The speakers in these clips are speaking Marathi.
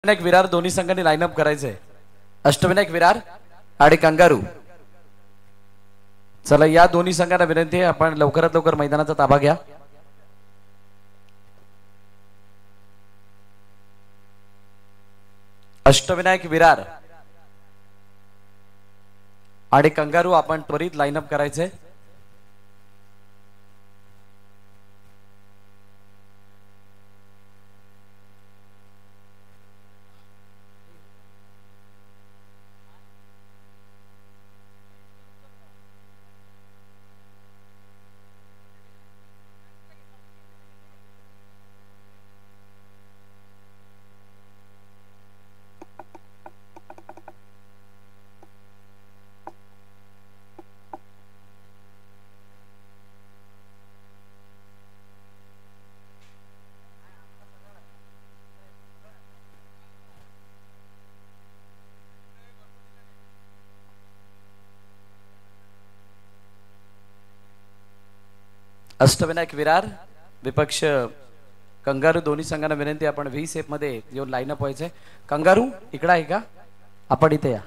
अष्टविनायक विरार दोन्ही संघांनी लाईनअप करायचंय. अष्टविनायक विरार आणि कंगारू. चला या दोन्ही संघांना विनंती आहे आपण लवकरात लवकर मैदानाचा ताबा घ्या. अष्टविनायक विरार आणि कंगारू आपण त्वरित लाईनअप करायचंय. अष्टविनायक विरार विपक्ष कंगारू दोन्ही संघांना विनंती आपण व्ही सेफ मध्ये येऊन लाईनअप व्हायचंय. कंगारू इकडे आहे का? आपण इथे या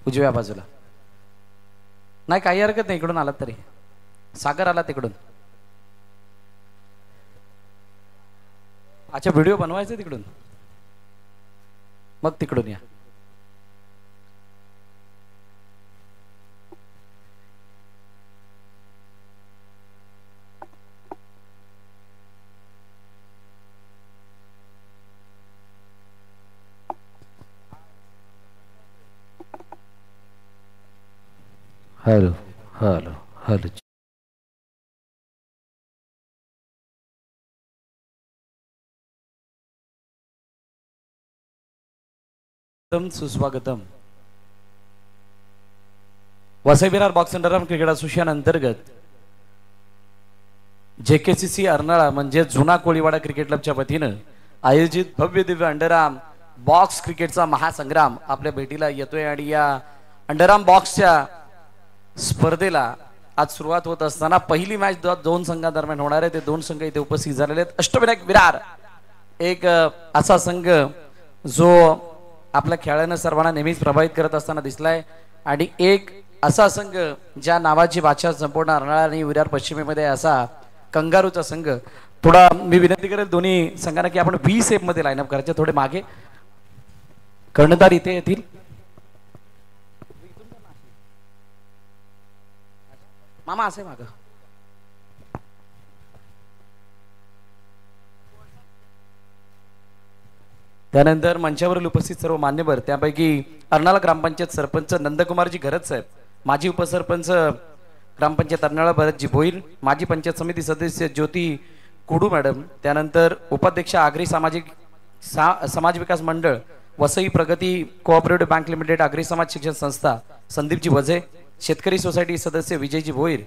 उजव्या बाजूला. नाही काही हरकत नाही, इकडून आलात तरी. सागर आला तिकडून. अच्छा व्हिडिओ बनवायचा तिकडून, मग तिकडून या. Hello hello hello. सुस्वागतम. Vasai Virar box underarm cricket association अंतर्गत जेकेसीसी अर्नाळा म्हणजे जुना कोळीवाडा क्रिकेट क्लबच्या वतीनं आयोजित भव्य दिव्य अंडरआर्म बॉक्स क्रिकेटचा महासंग्राम आपल्या भेटीला येतोय. आणि या अंडरआर्म बॉक्सच्या स्पर्धेला आज सुरुवात होत असताना पहिली मॅच दोन संघांदरम्यान होणार आहे. ते दोन संघ इथे उपस्थित झालेले आहेत. अष्टविनायक विरार एक असा संघ जो आपल्या खेळानं सर्वांना नेहमीच प्रभावित करत असताना दिसलाय आणि एक असा संघ ज्या नावाची भाषा संपूर्ण अर्नाळा आणि विरार पश्चिमेमध्ये असा कंगारूचा संघ. थोडा मी विनंती करेल दोन्ही संघांना की आपण व्ही सेफ मध्ये लाईनअप करायचे. थोडे मागे कर्णधार इथे येतील. मामा असे माग. त्यानंतर मंचावरील उपस्थित सर्व मान्यवर त्यापैकी अर्नाळा ग्रामपंचायत सरपंच नंदकुमारजी घरत साहेब, माजी उपसरपंच ग्रामपंचायत अर्नाळा भरतजी भोईर, माजी पंचायत समिती सदस्य ज्योती कुडू मॅडम, त्यानंतर उपाध्यक्ष आगरी समाज विकास मंडळ वसई प्रगती कोऑपरेटिव्ह बँक लिमिटेड आगरी समाज शिक्षण संस्था संदीपजी वजे, शेतकरी सोसायटी सदस्य विजयजी भोईर,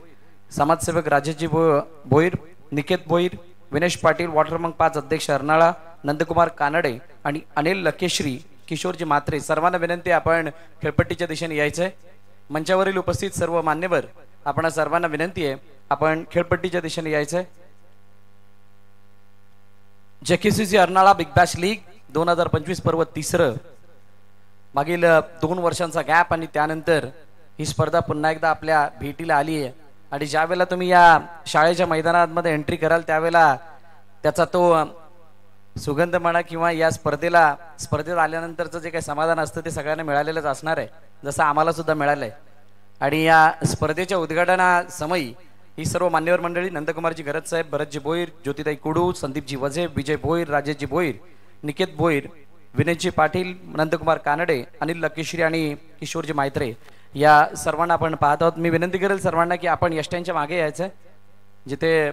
समाजसेवक राजेशजी भोईर, निकेत भोईर, विनेश पाटील वॉटर मंग 5 अध्यक्ष अर्नाळा, नंदकुमार कानडे आणि अनिल लकेश्री, किशोरजी मात्रे. सर्वांना विनंती आपण खेळपट्टीच्या दिशेने यायचंय. मंचावरील उपस्थित सर्व मान्यवर आपण सर्वांना विनंती आहे आपण खेळपट्टीच्या दिशेने यायचंय. JKCC Arnala big Bash league 2025 पर्व तिसरं. मागील 2 वर्षांचा गॅप आणि त्यानंतर ही स्पर्धा पुन्हा एकदा आपल्या भेटीला आली आहे. आणि ज्या वेळेला तुम्ही या शाळेच्या मैदानामध्ये एंट्री कराल त्यावेळेला त्याचा तो सुगंध म्हणा किंवा या स्पर्धेत आल्यानंतरचं जे काही समाधान असतं ते सगळ्यांना मिळालेलंच असणार आहे, जसं आम्हाला सुद्धा मिळालंय. आणि या स्पर्धेच्या उद्घाटनासमयी ही सर्व मान्यवर मंडळी नंदकुमारजी घरत साहेब, भरतजी भोईर, ज्योतिताई कुडू, संदीपजी वजे, विजय भोईर, राजेशजी भोईर, निकेत भोईर, विनयजी पाटील, नंदकुमार कानडे, अनिल लकेश्री आणि किशोरजी मात्रे या सर्वांना आपण पाहत आहोत. मी विनंती करेल सर्वांना की आपण यष्ट्यांच्या मागे यायचं जिथे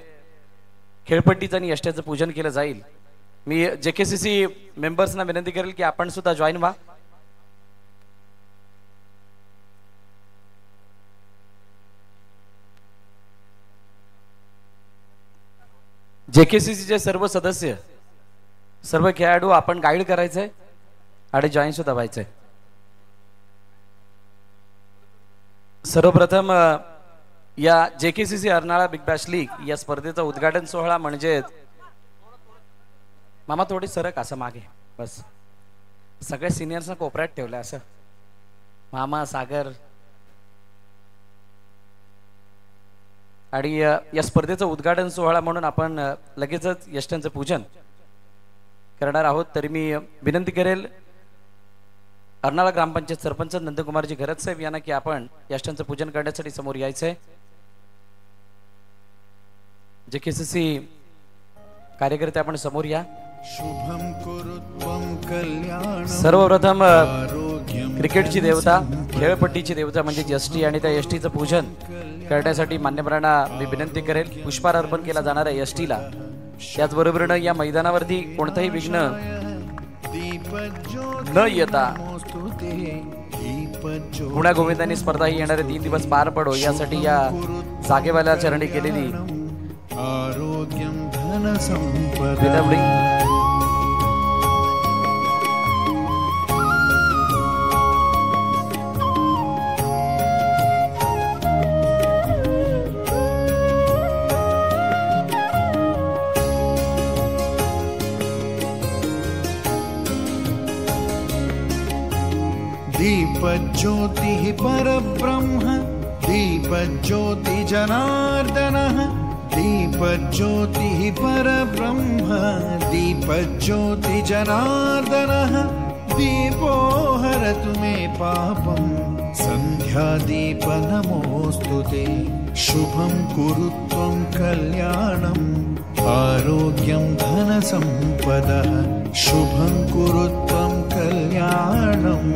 खेळपट्टीचं आणि यष्ट्याचं पूजन केलं जाईल. मी जेकेसीसी मेंबर्सना विनंती करेल की आपण सुद्धा जॉईन व्हा. जेकेसीसीचे सर्व सदस्य सर्व खेळाडू आपण गाईड करायचंय आणि जॉईन सुद्धा व्हायचंय. सर्वप्रथम या JKCC Arnala big Bash league या स्पर्धेचा उद्घाटन सोहळा म्हणजे मामा थोडी सरक असं मागे बस. सगळ्या सिनियर्सना कोपऱ्यात ठेवलं असं. मामा, सागर आणि या स्पर्धेचं उद्घाटन सोहळा म्हणून आपण लगेचच यष्टांचं पूजन करणार आहोत. तरी मी विनंती करेल अर्नाळा ग्रामपंचायत सरपंच नंदकुमारजी घरत साहेब यांना की आपण यष्टांचं पूजन करण्यासाठी समोर यायचंय. जे केसीसी कार्यकर्ते आपण समोर या. सर्वप्रथम क्रिकेटची देवता, खेळपट्टीची देवता म्हणजे यष्टी आणि त्या यष्टीचं पूजन करण्यासाठी मान्यवरांना मी विनंती करेल. पुष्पहार अर्पण केला जाणार आहे यष्टीला. त्याचबरोबरीनं या मैदानावरती कोणताही विघ्न न येता गुण्या गोविंदांनी स्पर्धा ही येणारे 3 दिवस पार पडो यासाठी या जागेवाल्या चरणी केलेली आरोग्यम धन संपदा दीपज्योतिः परब्रह्म दीपज्योति जनार्दनः दीपज्योतिः परब्रह्म दीपज्योति जनार्दनः दीपो हरतु मे पापं सन्ध्यादीप नमोस्तुते शुभं कुरु त्वं कल्याणम् आरोग्यं धनसंपदः शुभं कुरु त्वं कल्याणम्.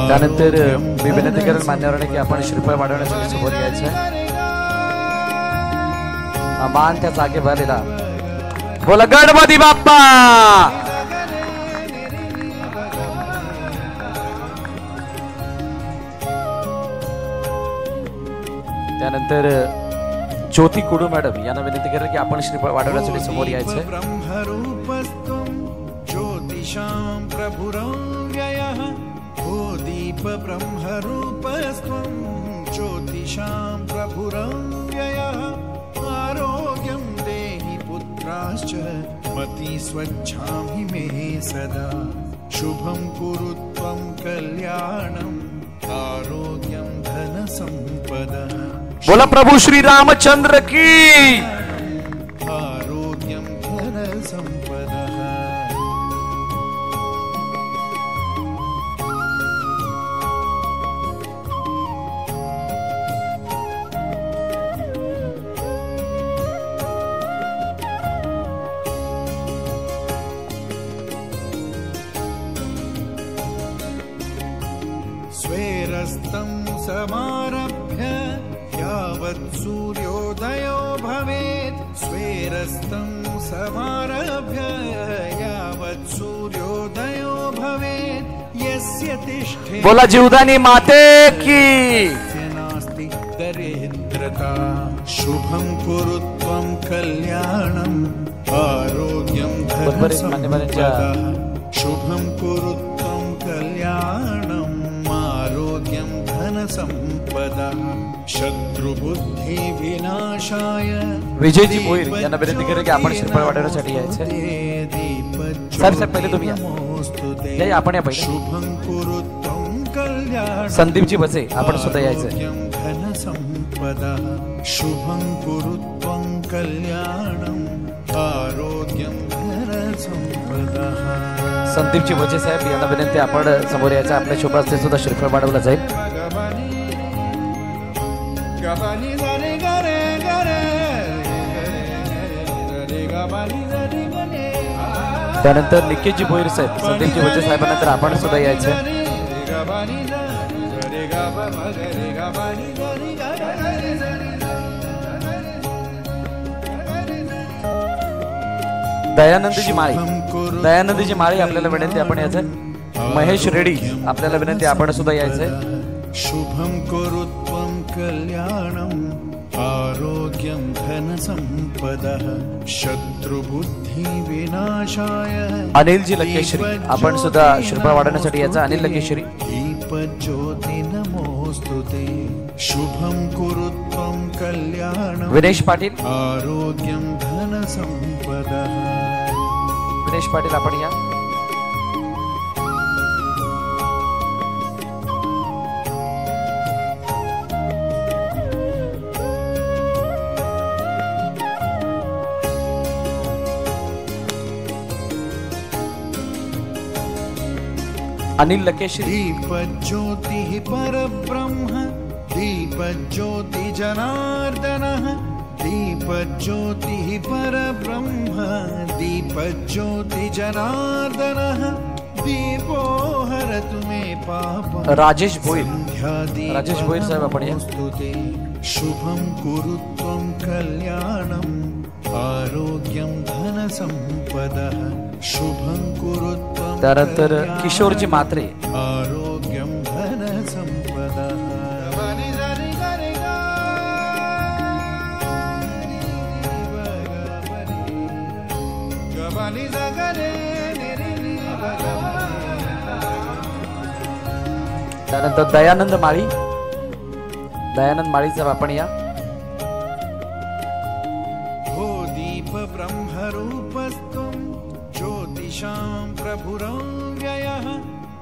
त्यानंतर मी विनंती करेल मान्यवरांना की आपण श्रीफळ वाढवण्यासाठी समोर यायचं. मान त्या जागे भरलेला बोला गणपती बाप्पा. त्यानंतर ज्योती कुडू मॅडम यांना विनंती करेल की आपण श्रीफळ वाढवण्यासाठी समोर यायचं. ज्योतिषां प्रभुरव्ययः ओ दीप ब्रह्मरूपस्त्वं ज्योतिषां प्रभुरव्ययः आरोग्यं देहि पुत्राश्च मति स्वच्छामि मे सदा शुभं कुरु त्वं कल्याणम् आरोग्यं धन संपदः. बोला प्रभु श्री रामचंद्र की. आरोग्यं धन संपदः. स्वेरस्तं समारभ्य यावत् सूर्योदयो भवेत् स्वेरस्तं समारभ्य यावत् सूर्योदयो भवेत् यस्य तिष्ठे बोला जीवदानी माते की. नास्ति दरिद्रता शुभं कुरु त्वं कल्याणम् आरोग्यं धनसंपदः शुभं कुरु त्वं कल्याणम् आरोग्यं धनसंपदा शत्रुबुद्धी विनाशाय. विजयजी मोहीर यांना विनंती करेल की आपण श्रीफळ वाढवण्यासाठी यायचं. सर सर पहिले तुम्ही या. आपण या पहिले. शुभं कुरु त्वं कल्याणम्. संदीपजी बसे आपण सुद्धा यायचं. धनसंपदा शुभं कुरु त्वं कल्याणम् आरोग्यं धनसंपदा. संदीपजी बचे साहेब यांना विनंती आपण समोर यायचं. आपल्या शुभ हस्ते सुद्धा श्रीफळ वाढवलं जाईल. त्यानंतर निकेशजी भोईर साहेब, संदीपजी बचे साहेबांनंतर आपण सुद्धा यायचं. दयानंदजी माळी आपल्याला विनंती आपण यायचं. महेश रेड्डी आपल्याला विनंती आपण सुद्धा यायचंय. शुभं कुरु त्वं कल्याणम् आरोग्यं धनसंपदः शत्रुबुद्धी विनाशाय. अनिलजी लकेश्री आपण सुद्धा श्रीफळ वाढवण्यासाठी यायचं. अनिल लकेश्री. दीपज्योति नमोस्तुते शुभं कुरु त्वं कल्याणम्. विनेश पाटील. आरोग्यं धनसंपदः. विनेश पाटील आपण या. अनिल लकेश्री, दीपज्योतिः परब्रह्म दीपज्योति जनार्दनः दीपज्योतिः परब्रह्म दीपज्योति जनार्दनः दीपो हरतु मे पापम्। राजेश भोईर, राजेश भोईर साहेब आपण या। शुभं कुरु त्वं कल्याणम् आरोग्यं धनसंपदः शुभं कुरु त्वं। त्यानंतर किशोरजी मात्रे, आरोग्यं धनसंपदः। त्यानंतर दयानंद माळी, दयानंद माळीचा आपण या। हो दीप ब्रह्मरूपस्त्वं ज्योतिषां प्रभुरव्ययः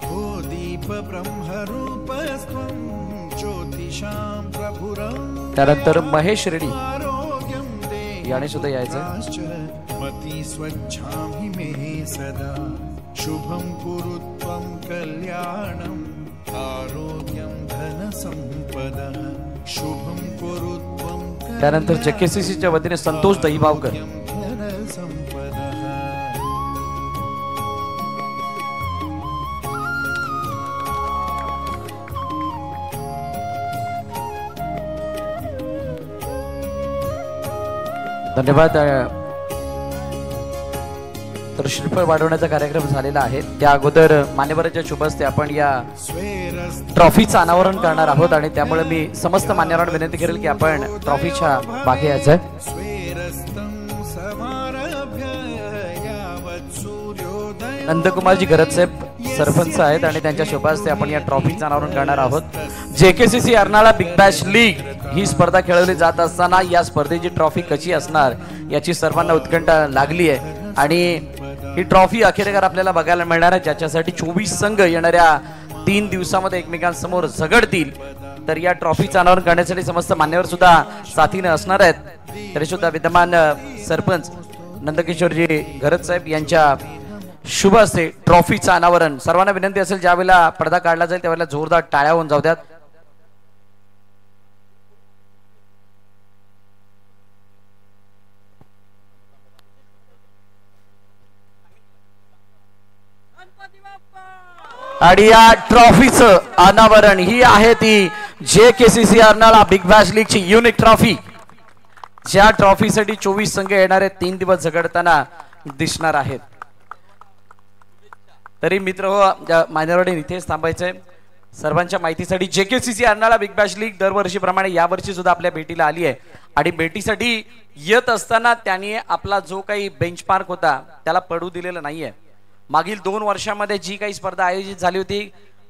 हो दीप ब्रह्मरूपस्त्वं ज्योतिषां प्रभुरव्ययः। त्यानंतर महेश रेड्डी याने सुद्धा यायचं। मती स्वच्छामि मे सदा शुभं कुरु त्वं कल्याणम् आरोग्यं धनसंपदः शुभं कुरु त्वं। त्यानंतर जेकेसीसीच्या वतीने संतोष दहीबावकर, धनसंपदः। धन्यवाद। तर श्रीफळ वाढवण्याचा कार्यक्रम झालेला आहे, त्या अगोदर मान्यवरांच्या शुभ हस्ते आपण या ट्रॉफीचं अनावरण करणार आहोत आणि त्यामुळे मी समस्त मान्यवरांना विनंती करेल की आपण ट्रॉफीच्या मागे यायचं। नंदकुमारजी घरत साहेब सरपंच आहेत आणि त्यांच्या शुभ हस्ते आपण या ट्रॉफीचं अनावरण करणार आहोत। JKCC Arnala big Bash league ही स्पर्धा खेळवली जात असताना या स्पर्धेची ट्रॉफी कशी असणार याची सर्वांना उत्कंठा लागली आहे आणि ही ट्रॉफी अखेरकार आपल्याला बघायला मिळणार आहे, ज्याच्यासाठी 24 संघ येणाऱ्या 3 दिवसामध्ये एकमेकांसमोर झगडतील। तर या ट्रॉफीचं अनावरण करण्यासाठी समस्त मान्यवर सुद्धा साथीने असणार आहेत। तरी सुद्धा विद्यमान सरपंच नंदकिशोरजी घरत साहेब यांच्या शुभ हस्ते ट्रॉफीचं अनावरण। सर्वांना विनंती असेल ज्यावेळेला पडदा काढला जाईल त्यावेळेला जोरदार टाळ्या होऊन जाऊ द्यात। आणि या ट्रॉफीचं अनावरण ही आहे ती JKCC Arnala big Bash league ची युनिक ट्रॉफी, ज्या ट्रॉफीसाठी 24 संघ येणारे 3 दिवस झगडताना दिसणार आहेत। तरी मित्र हो, मान्यवरांनी इथेच थांबायचंय। सर्वांच्या माहितीसाठी JKCC Arnala big Bash league दरवर्षीप्रमाणे यावर्षी सुद्धा आपल्या भेटीला आली आहे आणि भेटीसाठी येत असताना त्यांनी आपला जो काही बेंचमार्क होता त्याला पडू दिलेला नाहीये। मागील 2 वर्षांमध्ये जी काही स्पर्धा आयोजित झाली होती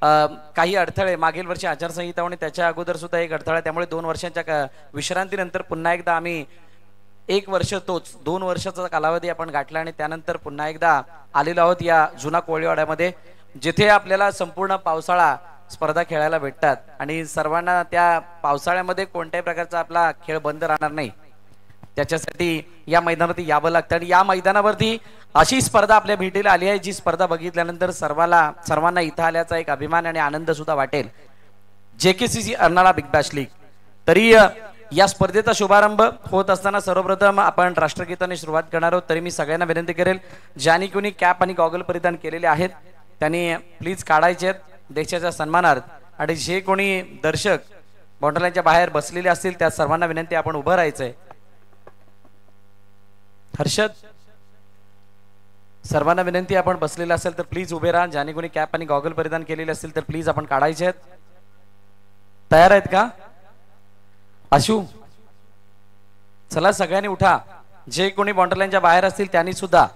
काही अडथळे, मागील वर्षी आचारसंहिता आणि त्याच्या अगोदर सुद्धा एक अडथळा, त्यामुळे 2 वर्षांच्या विश्रांतीनंतर पुन्हा एकदा आम्ही 1 वर्ष तोच 2 वर्षाचा कालावधी आपण गाठला आणि त्यानंतर पुन्हा एकदा आलेलो आहोत या जुना कोळीवाड्यामध्ये, जिथे आपल्याला संपूर्ण पावसाळा स्पर्धा खेळायला भेटतात आणि सर्वांना त्या पावसाळ्यामध्ये कोणत्याही प्रकारचा आपला खेळ बंद राहणार नाही, त्याच्यासाठी या मैदानावरती यावं लागतं। आणि या मैदानावरती अशी स्पर्धा आपल्या भेटीला आली आहे जी स्पर्धा बघितल्यानंतर सर्वांना इथं आल्याचा एक अभिमान आणि आनंद सुद्धा वाटेल। JKCC Arnala big Bash league. तरी या स्पर्धेचा शुभारंभ होत असताना सर्वप्रथम आपण राष्ट्रगीताने सुरुवात करणार आहोत। तरी मी सगळ्यांना विनंती करेल ज्यांनी कोणी कॅप आणि गॉगल परिधान केलेले आहेत त्यांनी प्लीज काढायचे आहेत देशाच्या सन्मानार्थ, आणि जे कोणी दर्शक बॉन्डलाईनच्या बाहेर बसलेले असतील त्या सर्वांना विनंती आपण उभं राहायचंय। हर्षद, सर्वांना विनंती आपण बसलेले असेल तर प्लीज उभे राहा, ज्यांनी कोणी कॅप आणि गॉगल परिधान केलेले असतील तर प्लीज आपण काढायचे आहेत। तयार आहेत का आशू? चला सगळ्यांनी उठा, जे कोणी बॉन्डरलाईनच्या बाहेर असतील त्यांनी सुद्धा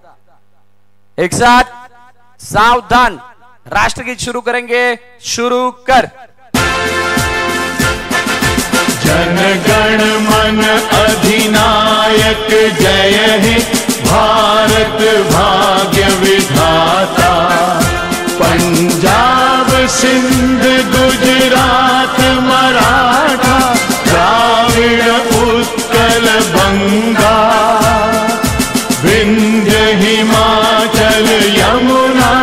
एक साथ सावधान। राष्ट्रगीत शुरू करेंगे, शुरू कर। जन गण मन अधिनायक जय हे भारत भाग्य विधाता। पंजाब सिंध गुजरात मराठा द्राविड़ उत्कल बंगा। विंध्य हिमाचल यमुना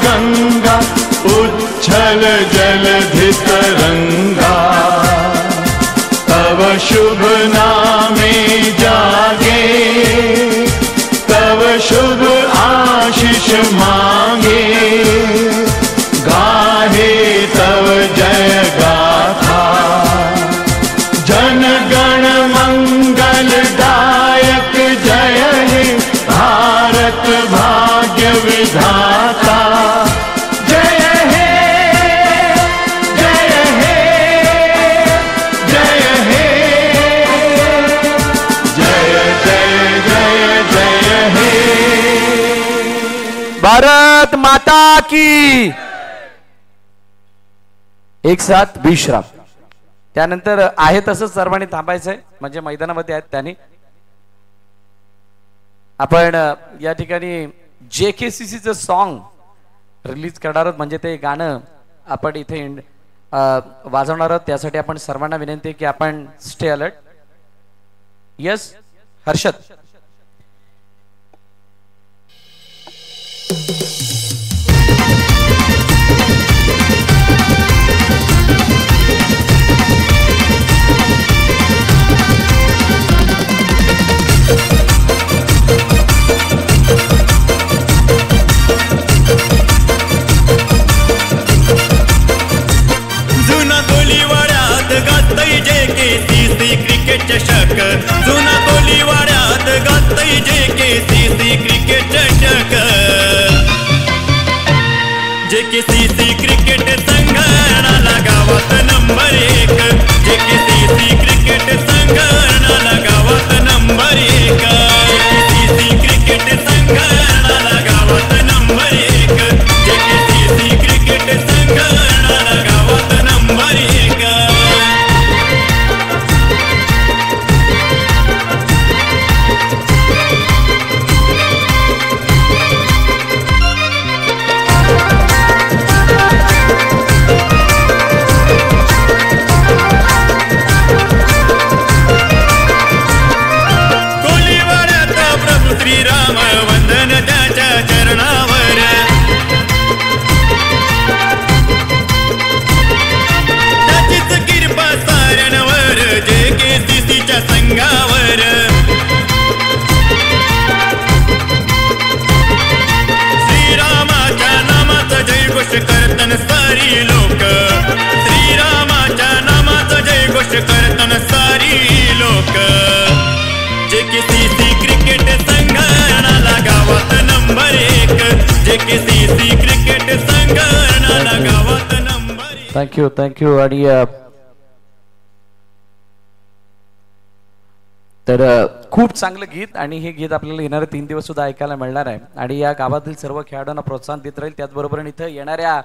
गंगा उत्तर जल जलधि तरंगा तव शुभ नामे जागे तव शुभ आशीष मांगे गाहे तव जय गाथा जन गण मंगलदायक जय हे भारत भाग्य विधाता जय हे जय हे जय हे जय जय जय जय हे भारत माता की एक साथ विश्राम. त्यानंतर आहे तसंच सर्वांनी थांबायचंय म्हणजे मैदानामध्ये आहेत त्यांनी. आपण या ठिकाणी JKCCचं सॉन्ग रिलीज करणार आहोत म्हणजे ते गाणं आपण इथे वाजवणार आहोत. त्यासाठी आपण सर्वांना विनंती आहे की आपण स्टे अलर्ट. यस हर्षद. जुना कोलीवाड्यात गातई JKCC क्रिकेट चषक जुना कोलीवाड्यात गातई JKCC क्रिकेट चषक JKCC क्रिकेट संघाला गावात नंबर 1 JKCC क्रिकेट संघाला गावात नंबर 1 JKCC क्रिकेट संघाला गावात नंबर 1 JKCC क्रिकेट संघाला गावात नंबर 1. कोलीवाड्यात प्रभू श्रीराम वंदन त्याच्या चरणावर त्याचीच कृपा साऱ्यांवर JKCCच्या संघावर श्रीरामाच्या नामाचा जयघोष करतन सारी लोक श्रीरामाच्या नामाचा जयघोष करतन सारी लोक JKCC क्रिकेट संघाला गावात नंबर 1 JKCC क्रिकेट संघाला गावात नंबर 1. थँक्यू. आणि तर खूप चांगलं गीत आणि हे गीत आपल्याला येणारे 3 दिवस सुद्धा ऐकायला मिळणार आहे आणि या गावातील सर्व खेळाडूंना प्रोत्साहन देत राहील. त्याचबरोबर इथं येणाऱ्या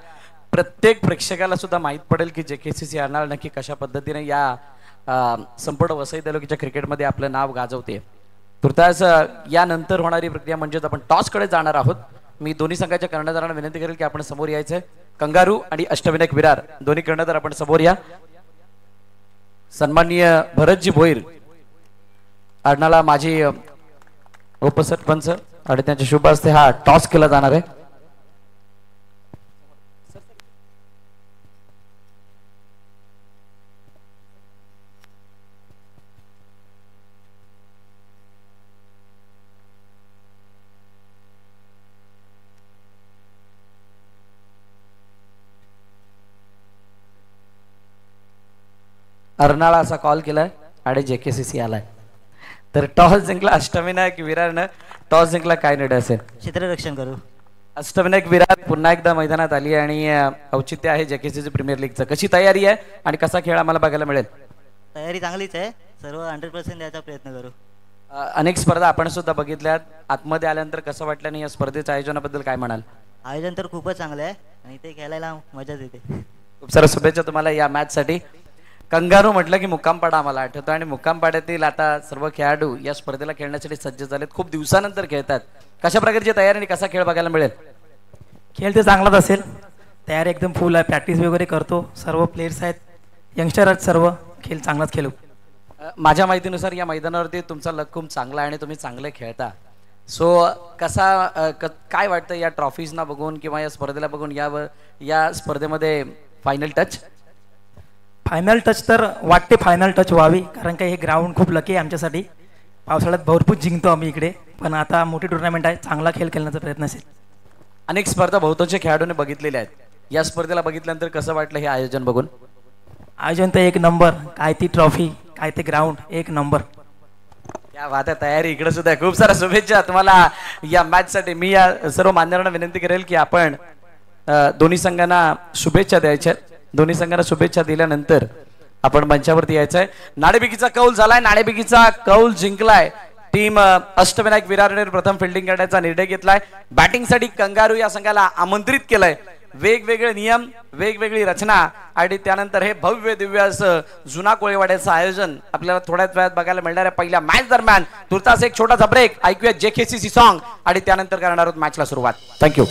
प्रत्येक प्रेक्षकाला सुद्धा माहीत पडेल की JKCC अर्नाळा नक्की कशा पद्धतीने या संपूर्ण वसई तालुक्याच्या क्रिकेटमध्ये आपलं नाव गाजवते. तुर्तास यानंतर होणारी प्रक्रिया म्हणजेच आपण टॉसकडे जाणार आहोत. मी दोन्ही संघाच्या कर्णधारांना विनंती करेल की आपण समोर यायचंय. कंगारू आणि अष्टविनायक विरार दोन्ही कर्णधार आपण समोर या. सन्माननीय भरतजी भोईर अर्नाळा माजी उपसरपंच आणि त्यांच्या शुभ हस्ते हा टॉस केला जाणार आहे. अर्नाळा असा कॉल केलाय आणि JKCC आलाय. तर टॉस जिंकला अष्टविनायक विरारनं. टॉस जिंकला काय निर्णय असेल? क्षेत्ररक्षण करू. अष्टविनायक विरार पुन्हा एकदा मैदानात आली आणि औचित्य आहे JKCC प्रीमियर लीगचं. कशी तयारी आहे आणि कसा खेळ आम्हाला बघायला मिळेल? तयारी चांगलीच आहे. सर्व 100% द्यायचा प्रयत्न करू. अनेक स्पर्धा आपण सुद्धा बघितल्यात. आतमध्ये आल्यानंतर कसं वाटलं आणि या स्पर्धेच्या आयोजनाबद्दल काय म्हणाल? आयोजन तर खूपच चांगलं आहे आणि ते खेळायला मजाच येते. खूप साऱ्या शुभेच्छा तुम्हाला या मॅच साठी. कंगारू म्हटलं की मुक्कामपाडा आम्हाला आठवतो आणि मुक्कामपाड्यातील आता सर्व खेळाडू या स्पर्धेला खेळण्यासाठी सज्ज झालेत. खूप दिवसानंतर खेळतात. कशा प्रकारची तयारी आणि कसा खेळ बघायला मिळेल? खेळ ते चांगलाच असेल. तयारी एकदम फुल आहे. प्रॅक्टिस वगैरे करतो. सर्व प्लेयर्स आहेत, यंगस्टर आहेत सर्व. खेळ चांगलाच खेळू. माझ्या माहितीनुसार या मैदानावरती तुमचा लक खूप चांगला आहे आणि तुम्ही चांगले खेळता. सो कसा काय वाटतं या ट्रॉफीजना बघून किंवा या स्पर्धेला बघून या स्पर्धेमध्ये फायनल टच? फायनल टच तर वाटते फायनल टच व्हावी, कारण का हे ग्राउंड खूप लकी आहे आमच्यासाठी. पावसाळ्यात भरपूर जिंकतो आम्ही इकडे, पण आता मोठी टुर्नामेंट आहे, चांगला खेळ खेळण्याचा प्रयत्न असेल. अनेक स्पर्धा बहुतांश खेळाडूंनी बघितलेल्या आहेत. या स्पर्धेला बघितल्यानंतर कसं वाटलं हे आयोजन बघून? आयोजन तर एक नंबर, काय ती ट्रॉफी, काय ते ग्राउंड, एक नंबर. या बात आहे. तयारी इकडे सुद्धा आहे. खूप साऱ्या शुभेच्छा तुम्हाला या मॅच साठी. मी या सर्व मान्यवरांना विनंती करेल की आपण दोन्ही संघांना शुभेच्छा द्यायच्या. दोन्ही संघांना शुभेच्छा दिल्यानंतर आपण मंचावरती यायचंय. नाणेफेकीचा कौल झालाय, नाणेफेकीचा कौल जिंकलाय टीम अष्टविनायक विरारने. प्रथम फिल्डिंग करण्याचा निर्णय घेतलाय. बॅटिंगसाठी कंगारू या संघाला आमंत्रित केलंय. वेगवेगळे नियम, वेगवेगळी रचना आणि त्यानंतर हे भव्य दिव्य असं जुना कोळीवाड्याचं आयोजन आपल्याला थोड्याच वेळात बघायला मिळणार आहे. पहिल्या मॅच दरम्यान तुर्तास एक छोटासा ब्रेक ऐकूया JKCC सॉन्ग आणि त्यानंतर करणार आहोत मॅचला सुरुवात. थँक्यू.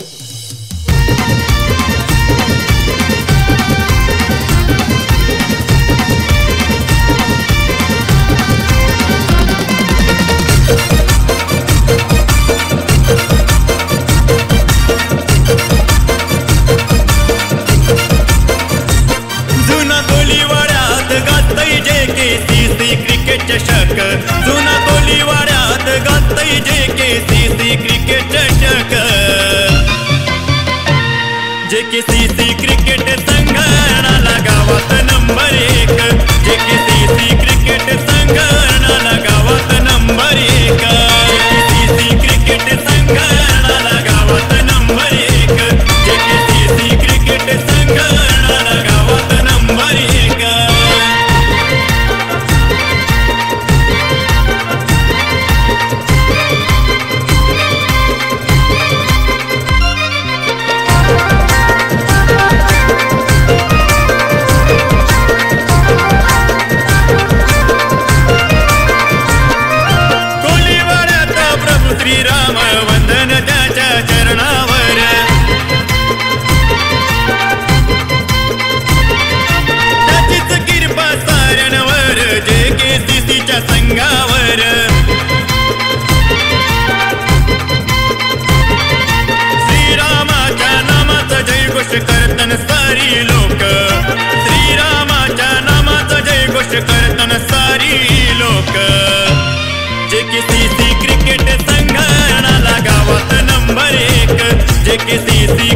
क्रिकेट चषक, जुना कोलीवाड्यात गाजतय JKCC क्रिकेट चषक. JKCC क्रिकेट संघाला गावात नंबर 1. JKCC क्रिकेट संघाला गावात नंबर 1. JKCC क्रिकेट संघाला गावात नंबर 1. JKCC क्रिकेट संघाला गावात नंबर 1. श्रीराम वंदन त्याच्या चरणावर. त्याचीच कृपा साऱ्यांवर, JKCCच्या संघावर. श्रीरामाच्या नामाचा जयघोष करतन सारी लोक. श्रीरामाच्या नामाचा जयघोष करतन सारी लोक. JKCC क्रिकेट संघाला गावात नंबर 1. JKCC